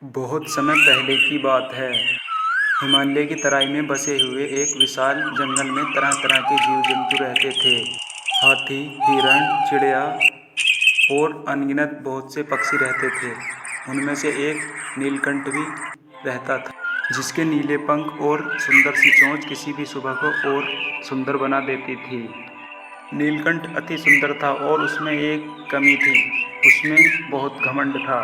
बहुत समय पहले की बात है। हिमालय की तराई में बसे हुए एक विशाल जंगल में तरह तरह के जीव जंतु रहते थे। हाथी, हिरण, चिड़िया और अनगिनत बहुत से पक्षी रहते थे। उनमें से एक नीलकंठ भी रहता था, जिसके नीले पंख और सुंदर सी चोंच किसी भी सुबह को और सुंदर बना देती थी। नीलकंठ अति सुंदर था और उसमें एक कमी थी, उसमें बहुत घमंड था।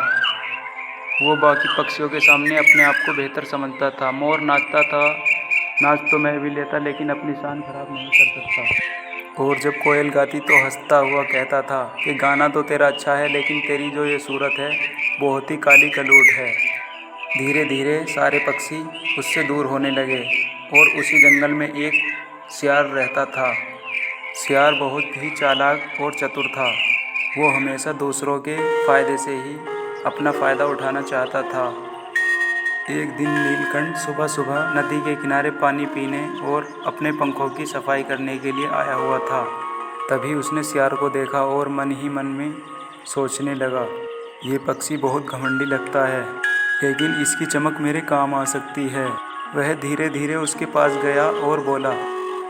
वो बाकी पक्षियों के सामने अपने आप को बेहतर समझता था। मोर नाचता था, नाच तो मैं भी लेता, लेकिन अपनी शान खराब नहीं कर सकता। और जब कोयल गाती तो हंसता हुआ कहता था कि गाना तो तेरा अच्छा है, लेकिन तेरी जो ये सूरत है बहुत ही काली कलूट है। धीरे धीरे सारे पक्षी उससे दूर होने लगे और उसी जंगल में एक सियार रहता था। सियार बहुत ही चालाक और चतुर था। वो हमेशा दूसरों के फायदे से ही अपना फ़ायदा उठाना चाहता था। एक दिन नीलकंठ सुबह सुबह नदी के किनारे पानी पीने और अपने पंखों की सफाई करने के लिए आया हुआ था। तभी उसने सियार को देखा और मन ही मन में सोचने लगा, ये पक्षी बहुत घमंडी लगता है, लेकिन इसकी चमक मेरे काम आ सकती है। वह धीरे धीरे उसके पास गया और बोला,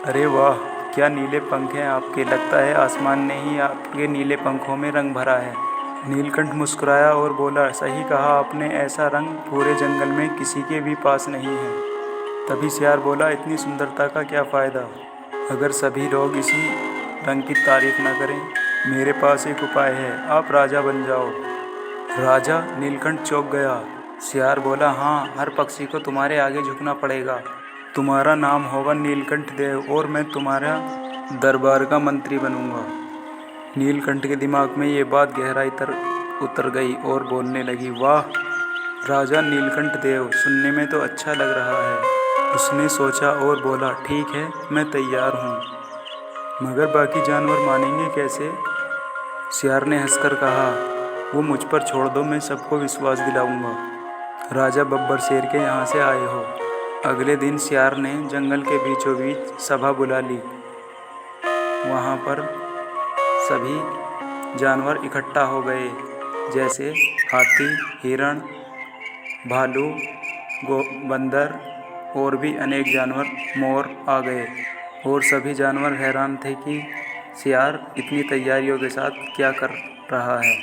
अरे वाह, क्या नीले पंख हैं आपके, लगता है आसमान ने ही आपके नीले पंखों में रंग भरा है। नीलकंठ मुस्कुराया और बोला, सही कहा आपने, ऐसा रंग पूरे जंगल में किसी के भी पास नहीं है। तभी सियार बोला, इतनी सुंदरता का क्या फ़ायदा अगर सभी लोग इसी रंग की तारीफ न करें। मेरे पास एक उपाय है, आप राजा बन जाओ। राजा? नीलकंठ चौंक गया। सियार बोला, हाँ, हर पक्षी को तुम्हारे आगे झुकना पड़ेगा। तुम्हारा नाम होगा नीलकंठ देव और मैं तुम्हारा दरबार का मंत्री बनूंगा। नीलकंठ के दिमाग में ये बात गहराई तर उतर गई और बोलने लगी, वाह, राजा नीलकंठ देव, सुनने में तो अच्छा लग रहा है। उसने सोचा और बोला, ठीक है, मैं तैयार हूँ, मगर बाकी जानवर मानेंगे कैसे? सियार ने हंसकर कहा, वो मुझ पर छोड़ दो, मैं सबको विश्वास दिलाऊंगा। राजा बब्बर शेर के यहाँ से आए हो। अगले दिन सियार ने जंगल के बीचों बीच सभा बुला ली। वहाँ पर सभी जानवर इकट्ठा हो गए, जैसे हाथी, हिरण, भालू, बंदर और भी अनेक जानवर, मोर आ गए। और सभी जानवर हैरान थे कि सियार इतनी तैयारियों के साथ क्या कर रहा है।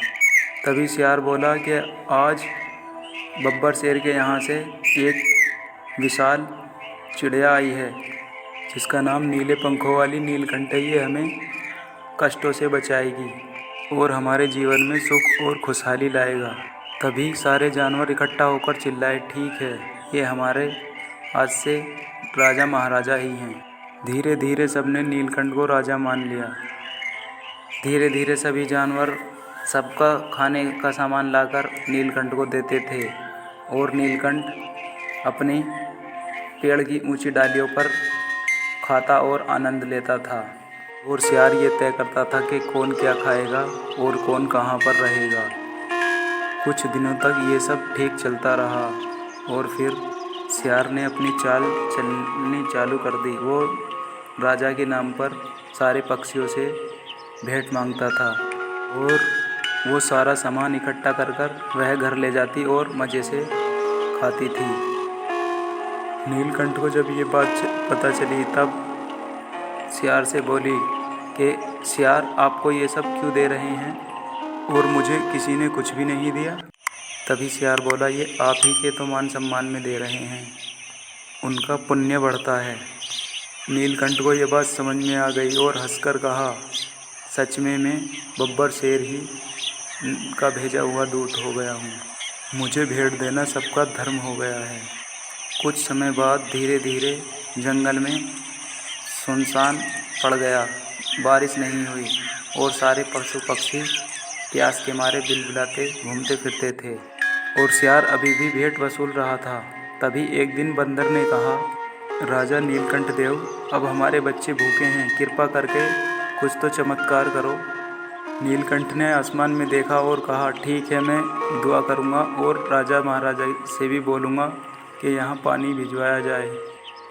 तभी सियार बोला कि आज बब्बर शेर के यहाँ से एक विशाल चिड़िया आई है, जिसका नाम नीले पंखों वाली नीलकंठ है। ये हमें कष्टों से बचाएगी और हमारे जीवन में सुख और खुशहाली लाएगा। तभी सारे जानवर इकट्ठा होकर चिल्लाए, ठीक है, ये हमारे आज से राजा महाराजा ही हैं। धीरे धीरे सबने नीलकंठ को राजा मान लिया। धीरे धीरे सभी जानवर सबका खाने का सामान लाकर नीलकंठ को देते थे और नीलकंठ अपनी पेड़ की ऊंची डालियों पर खाता और आनंद लेता था। और सियार ये तय करता था कि कौन क्या खाएगा और कौन कहाँ पर रहेगा। कुछ दिनों तक ये सब ठीक चलता रहा और फिर सियार ने अपनी चाल चलनी चालू कर दी। वो राजा के नाम पर सारे पक्षियों से भेंट मांगता था और वो सारा सामान इकट्ठा कर कर वह घर ले जाती और मज़े से खाती थी। नीलकंठ को जब ये बात पता चली तब सियार से बोली कि सियार, आपको ये सब क्यों दे रहे हैं और मुझे किसी ने कुछ भी नहीं दिया। तभी सियार बोला, ये आप ही के तो मान सम्मान में दे रहे हैं, उनका पुण्य बढ़ता है। नीलकंठ को ये बात समझ में आ गई और हंसकर कहा, सच में मैं बब्बर शेर ही का भेजा हुआ दूत हो गया हूँ, मुझे भेंट देना सबका धर्म हो गया है। कुछ समय बाद धीरे धीरे जंगल में सुनसान पड़ गया। बारिश नहीं हुई और सारे पशु पक्षी प्यास के मारे बिलबिलाते घूमते फिरते थे और सियार अभी भी भेंट वसूल रहा था। तभी एक दिन बंदर ने कहा, राजा नीलकंठ देव, अब हमारे बच्चे भूखे हैं, कृपा करके कुछ तो चमत्कार करो। नीलकंठ ने आसमान में देखा और कहा, ठीक है, मैं दुआ करूँगा और राजा महाराजा से भी बोलूँगा कि यहाँ पानी भिजवाया जाए,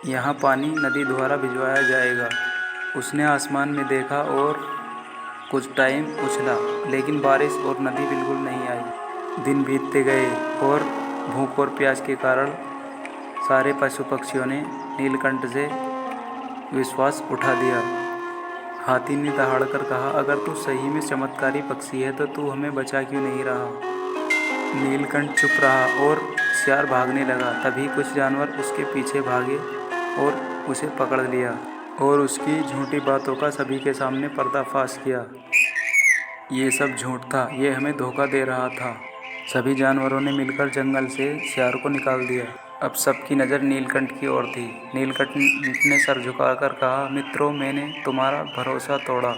यहाँ पानी नदी द्वारा भिजवाया जाएगा। उसने आसमान में देखा और कुछ टाइम उछला, लेकिन बारिश और नदी बिल्कुल नहीं आई। दिन बीतते गए और भूख और प्यास के कारण सारे पशु पक्षियों ने नीलकंठ से विश्वास उठा दिया। हाथी ने दहाड़कर कहा, अगर तू सही में चमत्कारी पक्षी है तो तू हमें बचा क्यों नहीं रहा? नीलकंठ चुप रहा और सियार भागने लगा। तभी कुछ जानवर उसके पीछे भागे और उसे पकड़ लिया और उसकी झूठी बातों का सभी के सामने पर्दाफाश किया। ये सब झूठ था, ये हमें धोखा दे रहा था। सभी जानवरों ने मिलकर जंगल से सियार को निकाल दिया। अब सबकी नज़र नीलकंठ की ओर थी। नीलकंठ ने सर झुकाकर कहा, मित्रों, मैंने तुम्हारा भरोसा तोड़ा।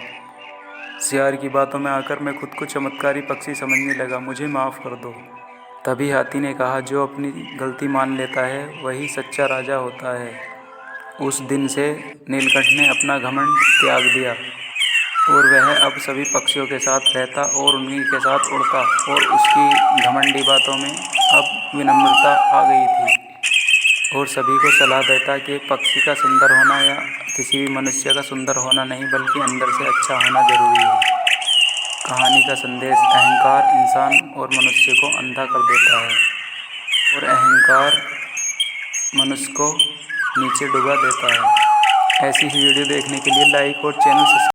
सियार की बातों में आकर मैं खुद को चमत्कारी पक्षी समझने लगा, मुझे माफ़ कर दो। तभी हाथी ने कहा, जो अपनी गलती मान लेता है वही सच्चा राजा होता है। उस दिन से नीलकंठ ने अपना घमंड त्याग दिया और वह अब सभी पक्षियों के साथ रहता और उन्हीं के साथ उड़ता और उसकी घमंडी बातों में अब विनम्रता आ गई थी और सभी को सलाह देता कि पक्षी का सुंदर होना या किसी भी मनुष्य का सुंदर होना नहीं बल्कि अंदर से अच्छा होना जरूरी है। कहानी का संदेश, अहंकार इंसान और मनुष्य को अंधा कर देता है और अहंकार मनुष्य को नीचे डुबा देता है। ऐसी ही वीडियो देखने के लिए लाइक और चैनल सब्सक्राइब